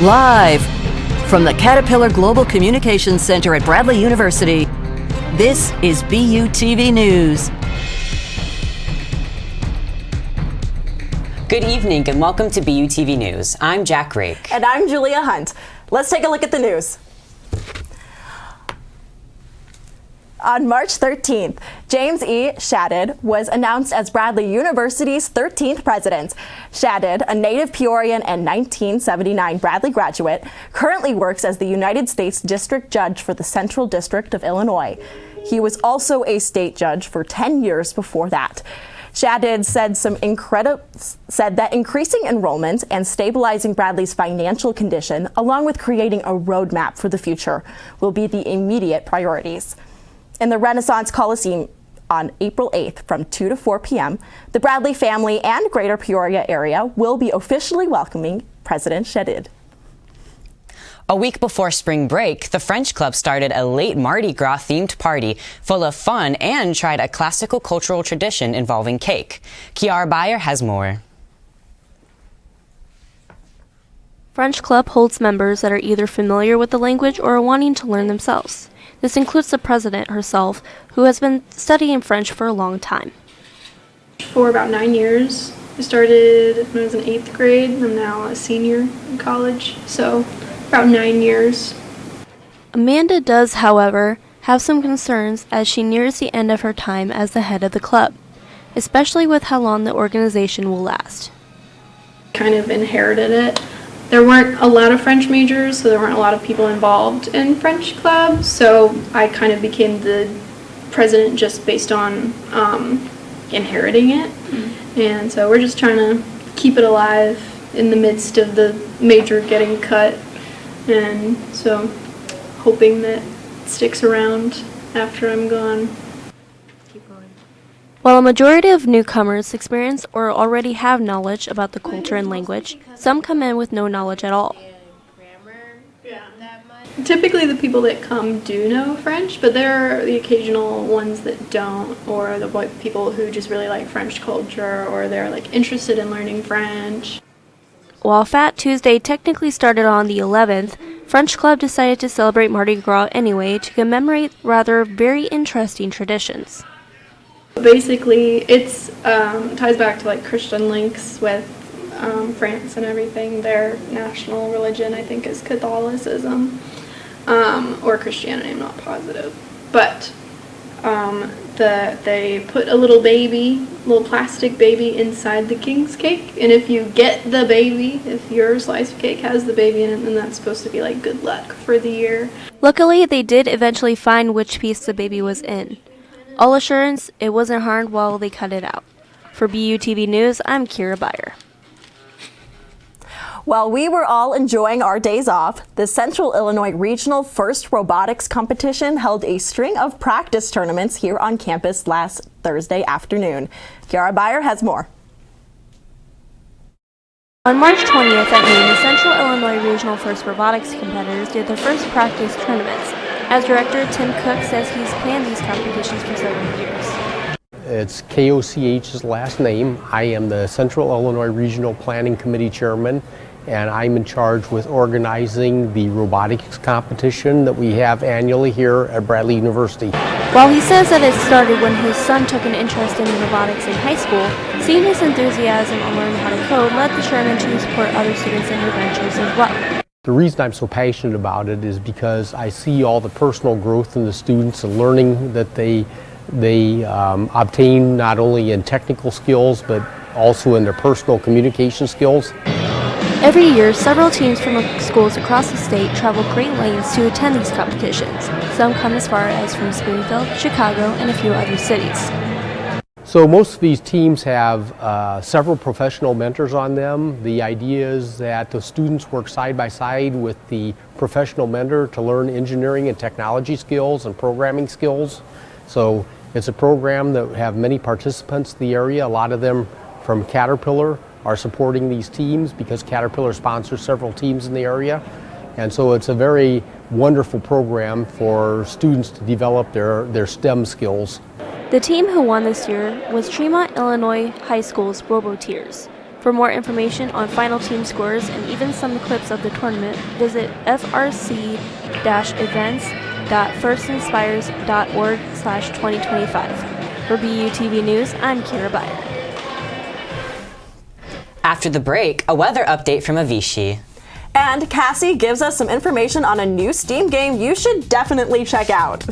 Live from the Caterpillar Global Communications Center at Bradley University, this is BUTV News. Good evening and welcome to BUTV News. I'm Jack Rake. And I'm Julia Hunt. Let's take a look at the news. On March 13th, James E. Shadid was announced as Bradley University's 13th president. Shadid, a native Peorian and 1979 Bradley graduate, currently works as the United States District Judge for the Central District of Illinois. He was also a state judge for 10 years before that. Shadid said that increasing enrollment and stabilizing Bradley's financial condition, along with creating a roadmap for the future, will be the immediate priorities. In the Renaissance Coliseum on April 8th from 2 to 4 p.m., the Bradley family and Greater Peoria area will be officially welcoming President Shadid. A week before spring break, the French Club started a late Mardi Gras themed party full of fun and tried a classical cultural tradition involving cake. Kiara Bayer has more. French Club holds members that are either familiar with the language or are wanting to learn themselves. This includes the president herself, who has been studying French for a long time. For about 9 years. I started when I was in 8th grade. I'm now a senior in college, so about 9 years. Amanda does, however, have some concerns as she nears the end of her time as the head of the club, especially with how long the organization will last. Kind of inherited it. There weren't a lot of French majors, so there weren't a lot of people involved in French club, so I kind of became the president just based on inheriting it. And so we're just trying to keep it alive in the midst of the major getting cut, and so hoping that it sticks around after I'm gone. While a majority of newcomers experience or already have knowledge about the culture and language, some come in with no knowledge at all. Typically the people that come do know French, but there are the occasional ones that don't, or the people who just really like French culture, or they're like interested in learning French. While Fat Tuesday technically started on the 11th, French Club decided to celebrate Mardi Gras anyway to commemorate rather very interesting traditions. Basically, it's ties back to like Christian links with France and everything. Their national religion, I think, is Catholicism or Christianity. I'm not positive, but they put a little plastic baby inside the king's cake, and if you get the baby, if your slice of cake has the baby in it, then that's supposed to be like good luck for the year. Luckily, they did eventually find which piece the baby was in. All assurance, it wasn't harmed while they cut it out. For BUTV News, I'm Kiara Bayer. While we were all enjoying our days off, the Central Illinois Regional First Robotics Competition held a string of practice tournaments here on campus last Thursday afternoon. Kiara Bayer has more. On March 20th at noon, the Central Illinois Regional First Robotics competitors did their first practice tournaments. As director, Tim Cook says he's planned these competitions for several years. It's KOCH's last name. I am the Central Illinois Regional Planning Committee Chairman, and I'm in charge with organizing the robotics competition that we have annually here at Bradley University. While he says that it started when his son took an interest in robotics in high school, seeing his enthusiasm on learning how to code led the chairman to support other students in their ventures as well. The reason I'm so passionate about it is because I see all the personal growth in the students and learning that they obtain not only in technical skills but also in their personal communication skills. Every year, several teams from schools across the state travel great lengths to attend these competitions. Some come as far as from Springfield, Chicago, and a few other cities. So most of these teams have several professional mentors on them. The idea is that the students work side by side with the professional mentor to learn engineering and technology skills and programming skills. So it's a program that have many participants in the area. A lot of them from Caterpillar are supporting these teams because Caterpillar sponsors several teams in the area. And so it's a very wonderful program for students to develop their STEM skills. The team who won this year was Tremont Illinois High School's Roboteers. For more information on final team scores and even some clips of the tournament, visit frc-events.firstinspires.org/2025. For BUTV News, I'm Kira Beyer. After the break, a weather update from Avicii. And Cassie gives us some information on a new Steam game you should definitely check out.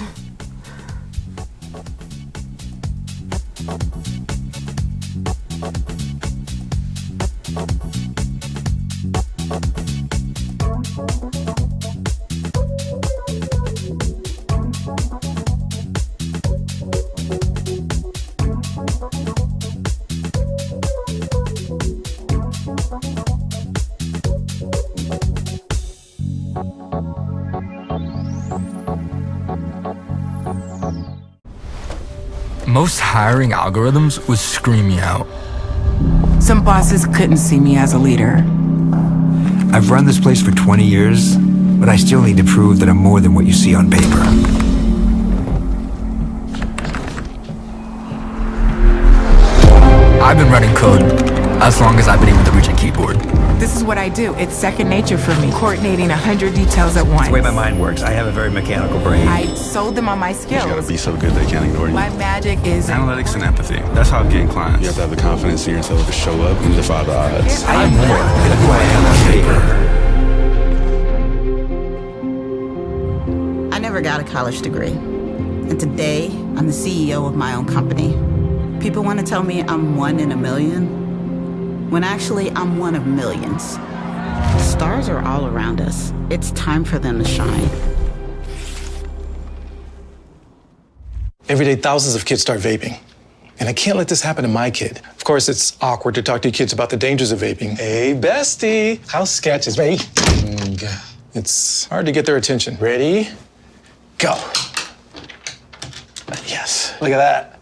Most hiring algorithms would scream me out. Some bosses couldn't see me as a leader. I've run this place for 20 years, but I still need to prove that I'm more than what you see on paper. I've been running code as long as I've been able to reach a keyboard. This is what I do. It's second nature for me, coordinating 100 details at once. It's the way my mind works. I have a very mechanical brain. I sold them on my skills. You gotta be so good they can't ignore you. My magic is Analytics and empathy. That's how I'm getting clients. You have to have the confidence in yourself to show up and defy the odds. I'm more than who I am on paper. I never got a college degree. And today, I'm the CEO of my own company. People want to tell me I'm one in a million, when actually I'm one of millions. The stars are all around us. It's time for them to shine. Every day, thousands of kids start vaping. And I can't let this happen to my kid. Of course, it's awkward to talk to kids about the dangers of vaping. Hey, bestie, how sketch is vaping? It's hard to get their attention. Ready? Go. Yes, look at that.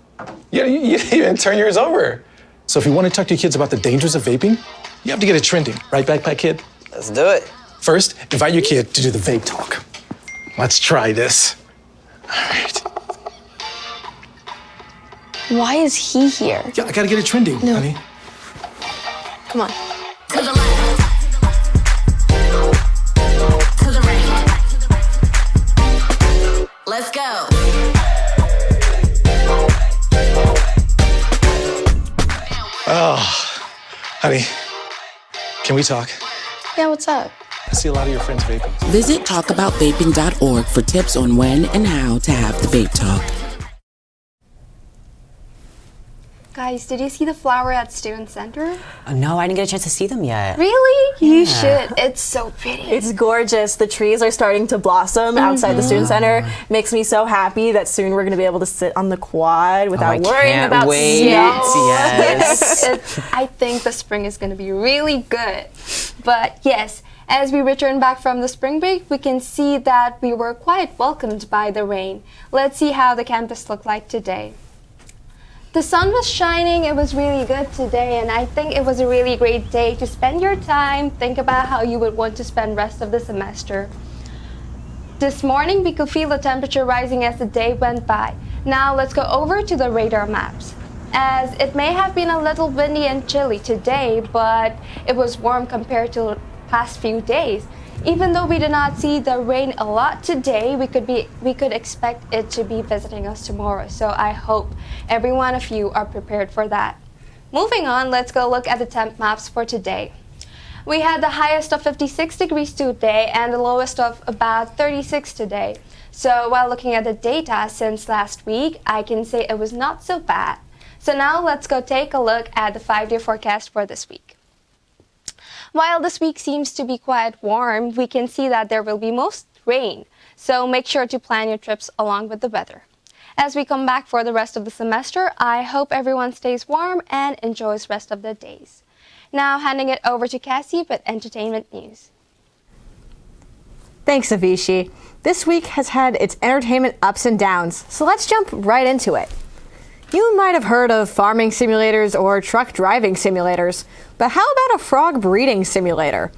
You even turn yours over. So if you want to talk to your kids about the dangers of vaping, you have to get it trending. Right, Backpack Kid? Let's do it. First, invite your kid to do the vape talk. Let's try this. All right. Why is he here? Yeah, I gotta get it trending, honey. Come on. To the left. To the right. Let's go. Oh, honey, can we talk? Yeah, what's up? I see a lot of your friends vaping. Visit talkaboutvaping.org for tips on when and how to have the vape talk. Guys, did you see the flower at Student Center? No, I didn't get a chance to see them yet. Really? You should. It's so pretty. It's gorgeous. The trees are starting to blossom outside the Student Center. Makes me so happy that soon we're going to be able to sit on the quad without worrying about snow. Yes. I think the spring is going to be really good. But yes, as we return back from the spring break, we can see that we were quite welcomed by the rain. Let's see how the campus looked like today. The sun was shining, it was really good today, and I think it was a really great day to spend your time, think about how you would want to spend rest of the semester. This morning, we could feel the temperature rising as the day went by. Now let's go over to the radar maps. As it may have been a little windy and chilly today, but it was warm compared to the past few days. Even though we did not see the rain a lot today, we could expect it to be visiting us tomorrow. So I hope every one of you are prepared for that. Moving on, let's go look at the temp maps for today. We had the highest of 56 degrees today and the lowest of about 36 today. So while looking at the data since last week, I can say it was not so bad. So now let's go take a look at the 5-day forecast for this week. While this week seems to be quite warm, we can see that there will be most rain. So make sure to plan your trips along with the weather. As we come back for the rest of the semester, I hope everyone stays warm and enjoys the rest of the days. Now handing it over to Cassie with entertainment news. Thanks, Avicii. This week has had its entertainment ups and downs, so let's jump right into it. You might have heard of farming simulators or truck driving simulators, but how about a frog breeding simulator?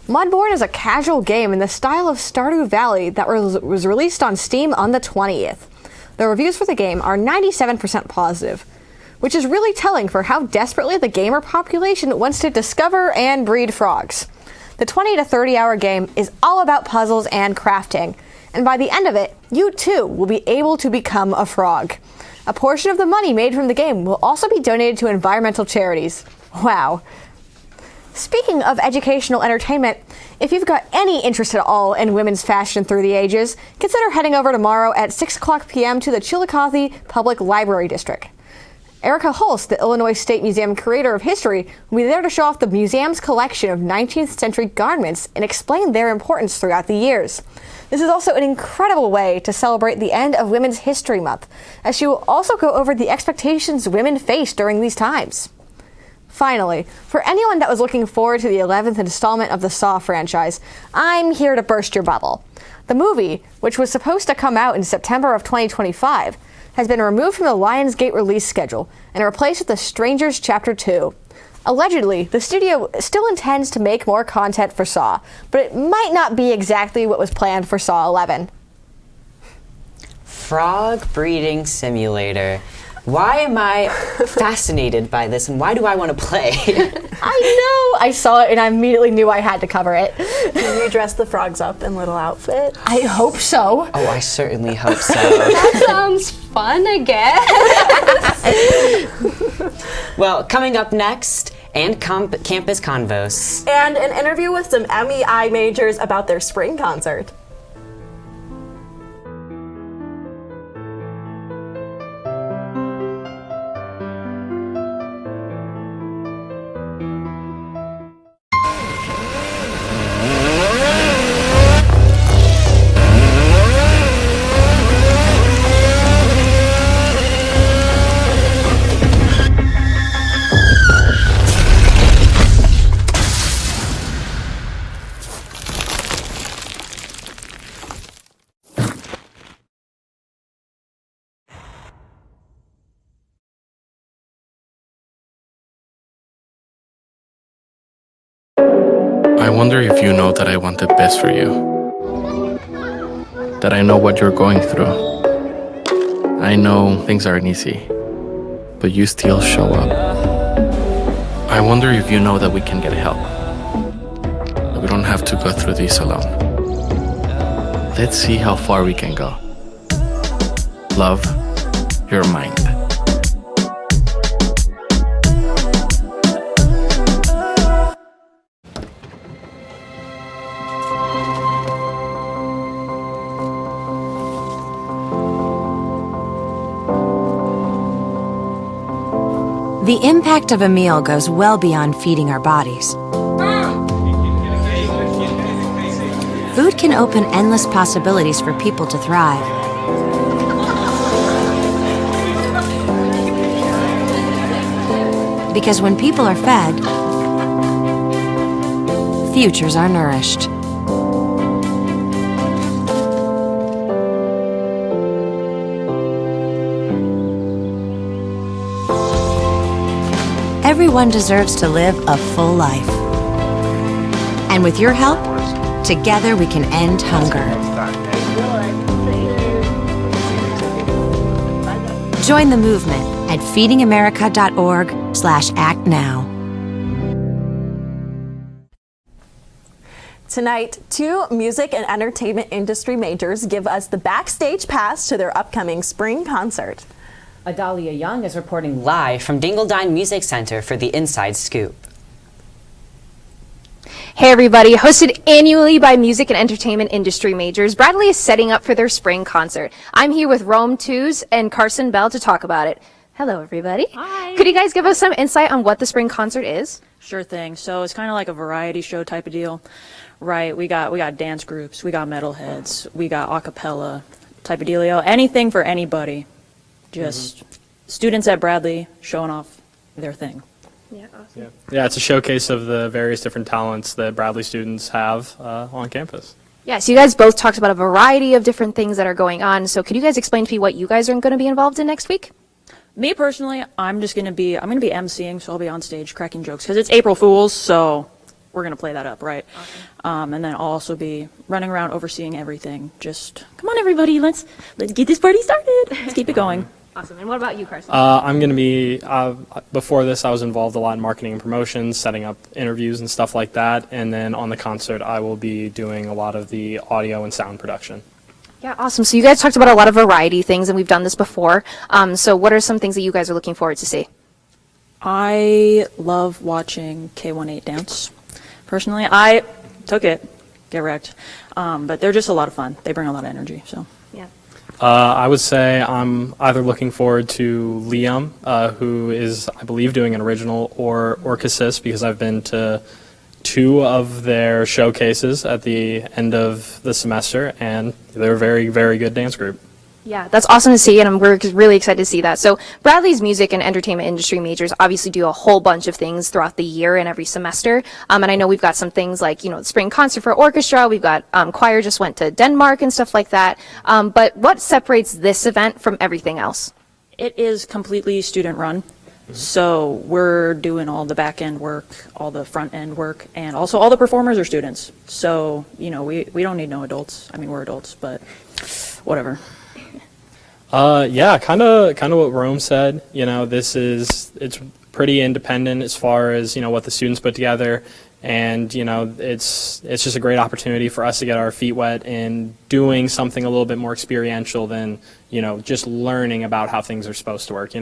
Mudboard is a casual game in the style of Stardew Valley that was released on Steam on the 20th. The reviews for the game are 97% positive. which is really telling for how desperately the gamer population wants to discover and breed frogs. The 20 to 30 hour game is all about puzzles and crafting, and by the end of it, you too will be able to become a frog. A portion of the money made from the game will also be donated to environmental charities. Wow. Speaking of educational entertainment, if you've got any interest at all in women's fashion through the ages, consider heading over tomorrow at 6 o'clock p.m. to the Chillicothe Public Library District. Erica Hulse, the Illinois State Museum Curator of History, will be there to show off the museum's collection of 19th century garments and explain their importance throughout the years. This is also an incredible way to celebrate the end of Women's History Month, as she will also go over the expectations women face during these times. Finally, for anyone that was looking forward to the 11th installment of the Saw franchise, I'm here to burst your bubble. The movie, which was supposed to come out in September of 2025, has been removed from the Lionsgate release schedule and replaced with The Strangers Chapter 2. Allegedly, the studio still intends to make more content for Saw, but it might not be exactly what was planned for Saw 11. Frog breeding simulator. Why am I fascinated by this, and why do I want to play? I know! I saw it and I immediately knew I had to cover it. Can you dress the frogs up in little outfits? I hope so. Oh, I certainly hope so. That sounds fun, I guess. Well, coming up next, and Campus Convos. And an interview with some MEI majors about their spring concert. I wonder if you know that I want the best for you. That I know what you're going through. I know things aren't easy, but you still show up. I wonder if you know that we can get help. That we don't have to go through this alone. Let's see how far we can go. Love, your mind. The impact of a meal goes well beyond feeding our bodies. Food can open endless possibilities for people to thrive. Because when people are fed, futures are nourished. Everyone deserves to live a full life. And with your help, together we can end hunger. Join the movement at feedingamerica.org/actnow. Tonight, two music and entertainment industry majors give us the backstage pass to their upcoming spring concert. Adalia Young is reporting live from Dingledine Music Center for the Inside Scoop. Hey everybody, hosted annually by music and entertainment industry majors, Bradley is setting up for their spring concert. I'm here with Rome Twos and Carson Bell to talk about it. Hello everybody. Hi. Could you guys give us some insight on what the spring concert is? Sure thing. So it's kind of like a variety show type of deal. Right, we got dance groups, we got metalheads, we got a cappella type of dealio. Anything for anybody. Just students at Bradley showing off their thing. Yeah, awesome. Yeah, it's a showcase of the various different talents that Bradley students have on campus. Yeah, so you guys both talked about a variety of different things that are going on. So could you guys explain to me what you guys are going to be involved in next week? Me personally, I'm going to be emceeing, so I'll be on stage cracking jokes because it's April Fool's, so we're going to play that up, right? Awesome. And then I'll also be running around overseeing everything. Just come on everybody, let's get this party started. Let's keep it going. Awesome. And what about you, Carson? I'm going to be, before this, I was involved a lot in marketing and promotions, setting up interviews and stuff like that. And then on the concert, I will be doing a lot of the audio and sound production. Yeah, awesome. So you guys talked about a lot of variety things, and we've done this before. So what are some things that you guys are looking forward to see? I love watching K18 dance. Personally, I took it, get wrecked. But they're just a lot of fun. They bring a lot of energy. So. Yeah. I would say I'm either looking forward to Liam, who is, I believe, doing an original or Orcasis, because I've been to 2 of their showcases at the end of the semester, and they're a very, very good dance group. Yeah, that's awesome to see, and we're really excited to see that. So Bradley's music and entertainment industry majors obviously do a whole bunch of things throughout the year and every semester. And I know we've got some things like, the spring concert for orchestra. We've got choir just went to Denmark and stuff like that. But what separates this event from everything else? It is completely student run. So we're doing all the back end work, all the front end work, and also all the performers are students. So, we don't need no adults. I mean, we're adults, but whatever. Yeah, kind of what Rome said. It's pretty independent as far as, what the students put together. And, it's just a great opportunity for us to get our feet wet in doing something a little bit more experiential than, just learning about how things are supposed to work,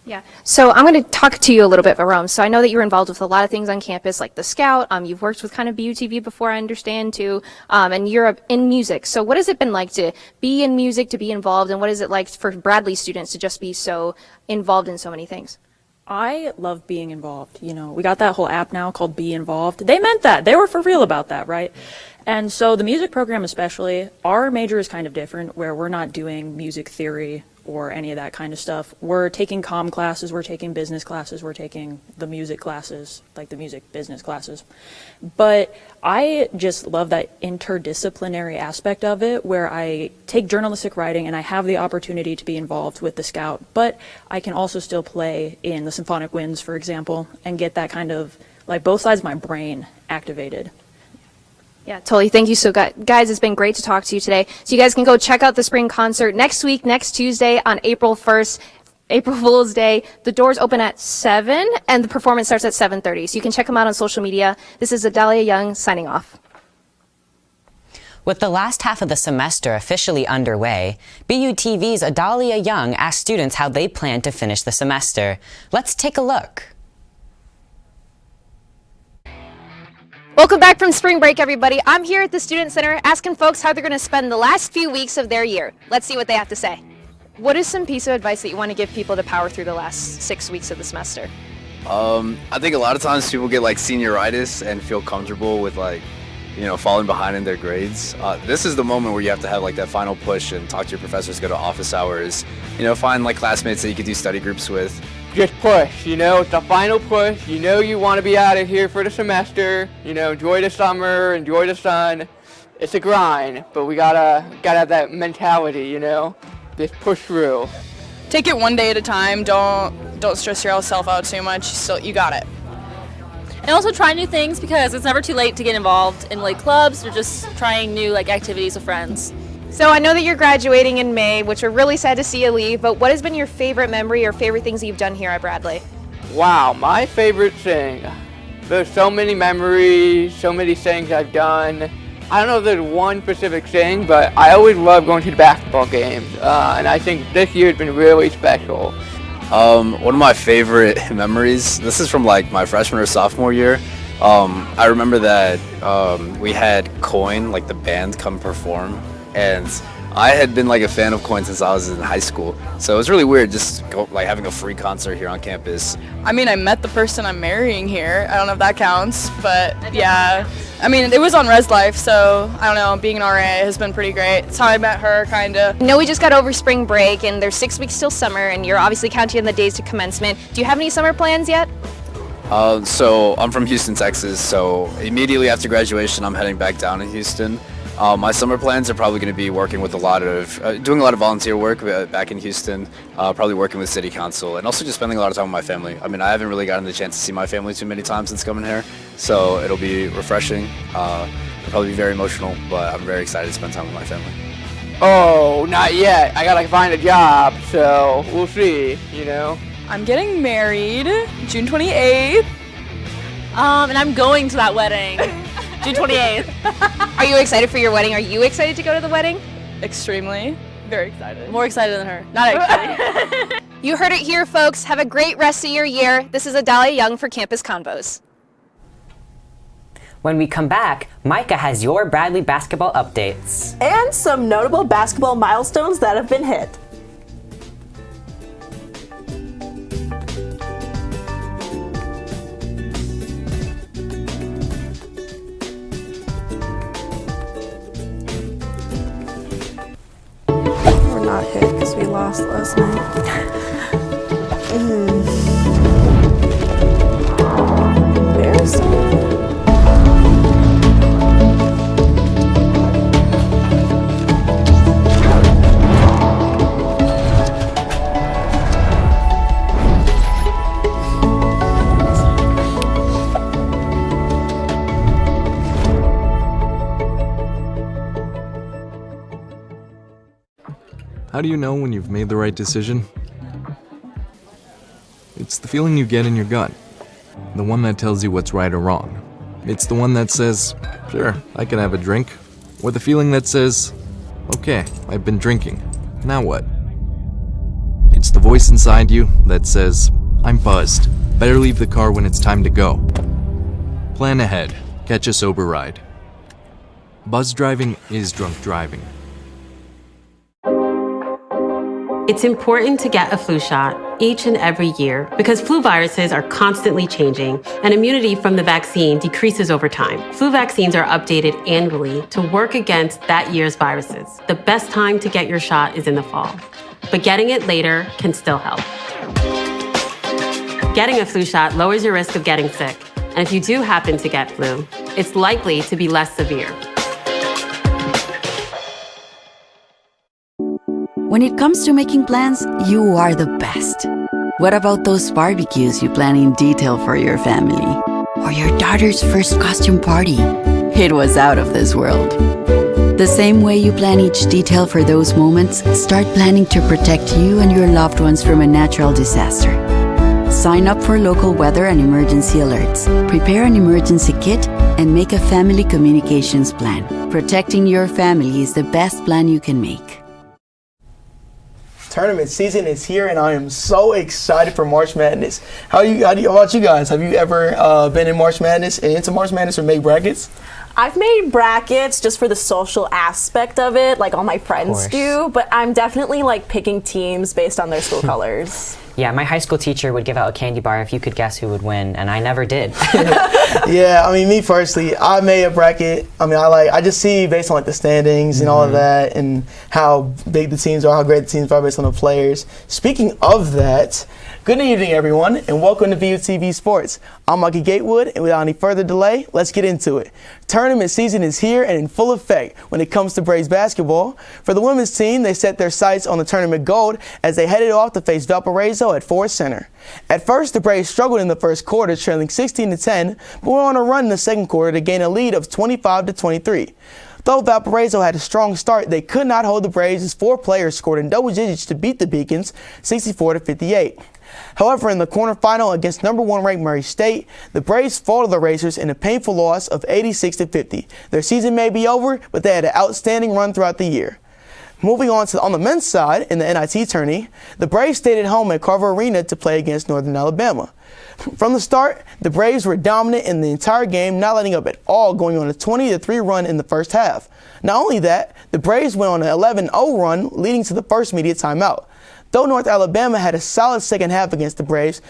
Yeah. So I'm going to talk to you a little bit about Rome. So I know that you're involved with a lot of things on campus, like the Scout. You've worked with kind of BUTV before, I understand, too. And you're in music. So what has it been like to be in music, to be involved, and what is it like for Bradley students to just be so involved in so many things? I love being involved. We got that whole app now called Be Involved. They meant that. They were for real about that, right? And so the music program especially, our major is kind of different, where we're not doing music theory or any of that kind of stuff. We're taking comm classes, we're taking business classes, we're taking the music classes, like the music business classes. But I just love that interdisciplinary aspect of it, where I take journalistic writing and I have the opportunity to be involved with the Scout, but I can also still play in the symphonic winds, for example, and get that kind of, like, both sides of my brain activated. Yeah, totally. Thank you. So, guys, it's been great to talk to you today. So you guys can go check out the spring concert next week, next Tuesday on April 1st, April Fool's Day. The doors open at 7, and the performance starts at 7:30. So you can check them out on social media. This is Adalia Young signing off. With the last half of the semester officially underway, BUTV's Adalia Young asked students how they plan to finish the semester. Let's take a look. Welcome back from spring break, everybody. I'm here at the Student Center asking folks how they're going to spend the last few weeks of their year. Let's see what they have to say. What is some piece of advice that you want to give people to power through the last 6 weeks of the semester? I think a lot of times people get like senioritis and feel comfortable with falling behind in their grades. This is the moment where you have to have like that final push and talk to your professors, go to office hours, find like classmates that you could do study groups with. Just push, it's the final push. You want to be out of here for the semester, enjoy the summer, enjoy the sun. It's a grind, but we gotta have that mentality, just push through. Take it one day at a time. Don't stress yourself out too much. You got it. And also try new things, because it's never too late to get involved in like clubs or just trying new activities with friends. So I know that you're graduating in May, which we're really sad to see you leave, but what has been your favorite memory or favorite things that you've done here at Bradley? Wow, my favorite thing. There's so many memories, so many things I've done. I don't know if there's one specific thing, but I always love going to the basketball games, and I think this year has been really special. One of my favorite memories, this is from like my freshman or sophomore year. I remember that we had Coin, like the band, come perform, and I had been like a fan of Coin since I was in high school, so it was really weird just having a free concert here on campus. I mean, I met the person I'm marrying here. I don't know if that counts, but yeah. I mean, it was on Res Life, so I don't know, being an RA has been pretty great. It's how I met her, kind of. I know we just got over spring break, and there's 6 weeks till summer, and you're obviously counting on the days to commencement. Do you have any summer plans yet? So I'm from Houston, Texas, so immediately after graduation, I'm heading back down to Houston. My summer plans are probably going to be working with doing a lot of volunteer work back in Houston, probably working with city council, and also just spending a lot of time with my family. I mean, I haven't really gotten the chance to see my family too many times since coming here, so it'll be refreshing. It'll probably be very emotional, but I'm very excited to spend time with my family. Oh, not yet. I gotta find a job, so we'll see, you know. I'm getting married June 28th. And I'm going to that wedding June 28th. Are you excited for your wedding? Are you excited to go to the wedding? Extremely. Very excited. More excited than her. Not excited. You heard it here, folks. Have a great rest of your year. This is Adalia Young for Campus Convos. When we come back, Micah has your Bradley basketball updates. And some notable basketball milestones that have been hit. We're not hit because we lost last night. Embarrassing. How do you know when you've made the right decision? It's the feeling you get in your gut. The one that tells you what's right or wrong. It's the one that says, sure, I can have a drink. Or the feeling that says, okay, I've been drinking. Now what? It's the voice inside you that says, I'm buzzed. Better leave the car when it's time to go. Plan ahead. Catch a sober ride. Buzz driving is drunk driving. It's important to get a flu shot each and every year because flu viruses are constantly changing and immunity from the vaccine decreases over time. Flu vaccines are updated annually to work against that year's viruses. The best time to get your shot is in the fall, but getting it later can still help. Getting a flu shot lowers your risk of getting sick, and if you do happen to get flu, it's likely to be less severe. When it comes to making plans, you are the best. What about those barbecues you plan in detail for your family? Or your daughter's first costume party? It was out of this world. The same way you plan each detail for those moments, start planning to protect you and your loved ones from a natural disaster. Sign up for local weather and emergency alerts. Prepare an emergency kit and make a family communications plan. Protecting your family is the best plan you can make. Tournament season is here, and I am so excited for March Madness. How about you guys? Have you ever been in March Madness and into March Madness or made brackets? I've made brackets just for the social aspect of it, like all my friends do, but I'm definitely like picking teams based on their school colors. Yeah, my high school teacher would give out a candy bar if you could guess who would win, and I never did. Yeah, I mean, me personally, I made a bracket. I mean, I just see based on like the standings and all of that, and how big the teams are, how great the teams are based on the players. Speaking of that, good evening, everyone, and welcome to BUTV Sports. I'm Mikey Gatewood, and without any further delay, let's get into it. Tournament season is here and in full effect when it comes to Braves basketball. For the women's team, they set their sights on the tournament gold as they headed off to face Valparaiso at Ford Center. At first, the Braves struggled in the first quarter, trailing 16-10, but were on a run in the second quarter to gain a lead of 25-23. Though Valparaiso had a strong start, they could not hold the Braves as 4 players scored in double digits to beat the Beacons 64-58. However, in the quarterfinal against number 1 ranked Murray State, the Braves fall to the Racers in a painful loss of 86-50. Their season may be over, but they had an outstanding run throughout the year. Moving on to on the men's side in the NIT tourney, the Braves stayed at home at Carver Arena to play against Northern Alabama. From the start, the Braves were dominant in the entire game, not letting up at all, going on a 20-3 run in the first half. Not only that, the Braves went on an 11-0 run, leading to the first media timeout. Though North Alabama had a solid second half against the Braves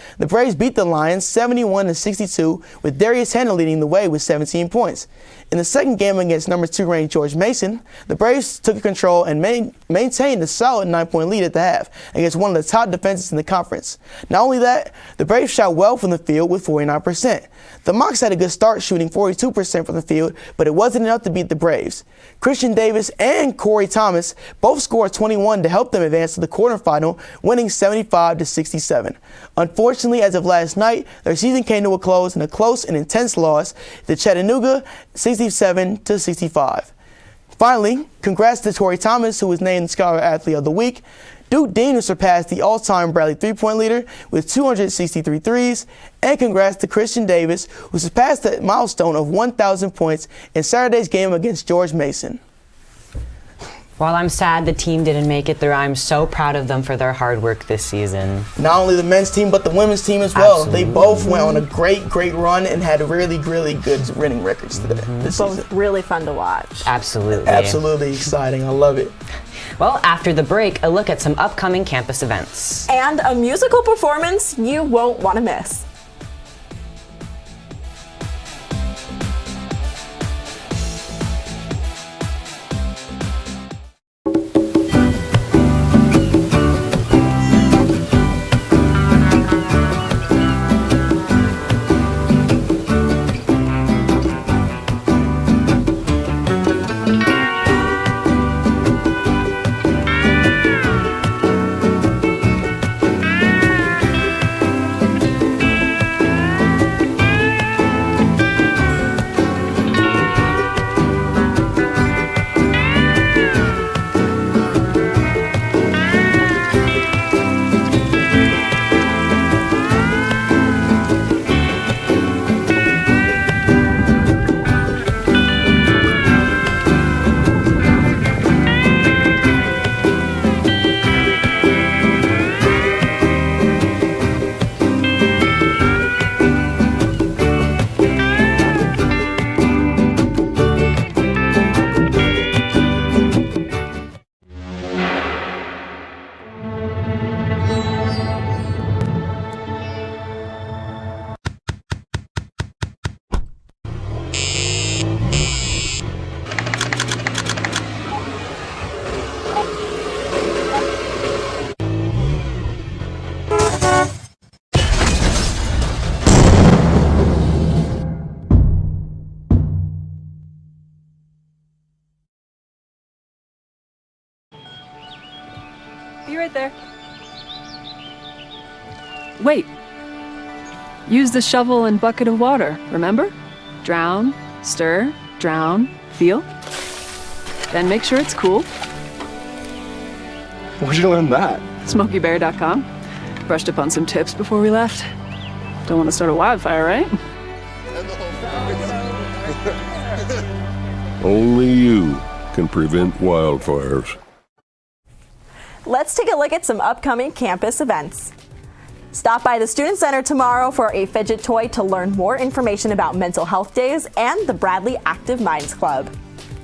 beat the Lions 71-62, with Darius Hannah leading the way with 17 points. In the second game against number 2 ranked George Mason, the Braves took control and maintained a solid 9-point lead at the half against one of the top defenses in the conference. Not only that, the Braves shot well from the field with 49%. The Mocs had a good start, shooting 42% from the field, but it wasn't enough to beat the Braves. Christian Davis and Corey Thomas both scored 21 to help them advance to the quarterfinal, winning 75-67. Unfortunately, as of last night, their season came to a close in a close and intense loss to Chattanooga, 67-65. Finally, congrats to Tori Thomas, who was named Scholar Athlete of the Week. Duke Dean, who surpassed the all-time Bradley three-point leader with 263 threes. And congrats to Christian Davis, who surpassed the milestone of 1,000 points in Saturday's game against George Mason. While I'm sad the team didn't make it through, I'm so proud of them for their hard work this season. Not only the men's team, but the women's team as well. Absolutely. They both went on a great run and had really good winning records today. This Both season. really fun to watch. Absolutely. Absolutely exciting. I love it. Well, after the break, a look at some upcoming campus events. And a musical performance you won't want to miss. Be right there. Wait. Use the shovel and bucket of water, remember? Drown, stir, drown, feel. Then make sure it's cool. Where'd you learn that? SmokeyBear.com. Brushed up on some tips before we left. Don't want to start a wildfire, right? Only you can prevent wildfires. Let's take a look at some upcoming campus events. Stop by the Student Center tomorrow for a fidget toy to learn more information about mental health days and the Bradley Active Minds Club.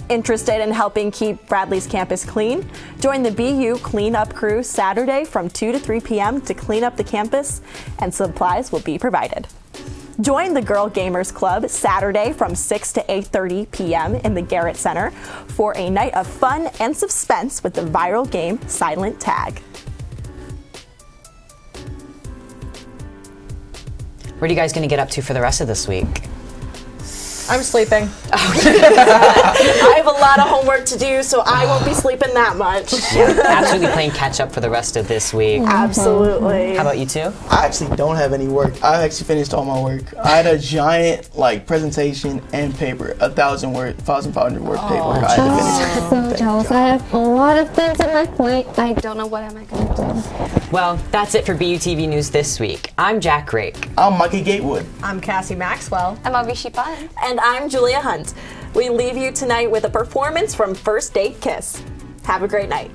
Interested in helping keep Bradley's campus clean? Join the BU cleanup crew Saturday from 2 to 3 p.m. to clean up the campus, and supplies will be provided. Join the Girl Gamers Club Saturday from 6 to 8:30 p.m. in the Garrett Center for a night of fun and suspense with the viral game Silent Tag. What are you guys going to get up to for the rest of this week? I'm sleeping. I have a lot of homework to do, so I won't be sleeping that much. Absolutely playing catch up for the rest of this week. Absolutely. How about you two? I actually don't have any work. I actually finished all my work. I had a giant presentation and paper, 1,500 word paper. I had to finish. So jealous. I have a lot of things on my plate. I don't know what am I going to do. Well, that's it for BUTV News this week. I'm Jack Rake. I'm Mikey Gatewood. I'm Cassie Maxwell. I'm Avishi Pan. And I'm Julia Hunt. We leave you tonight with a performance from First Date Kiss. Have a great night.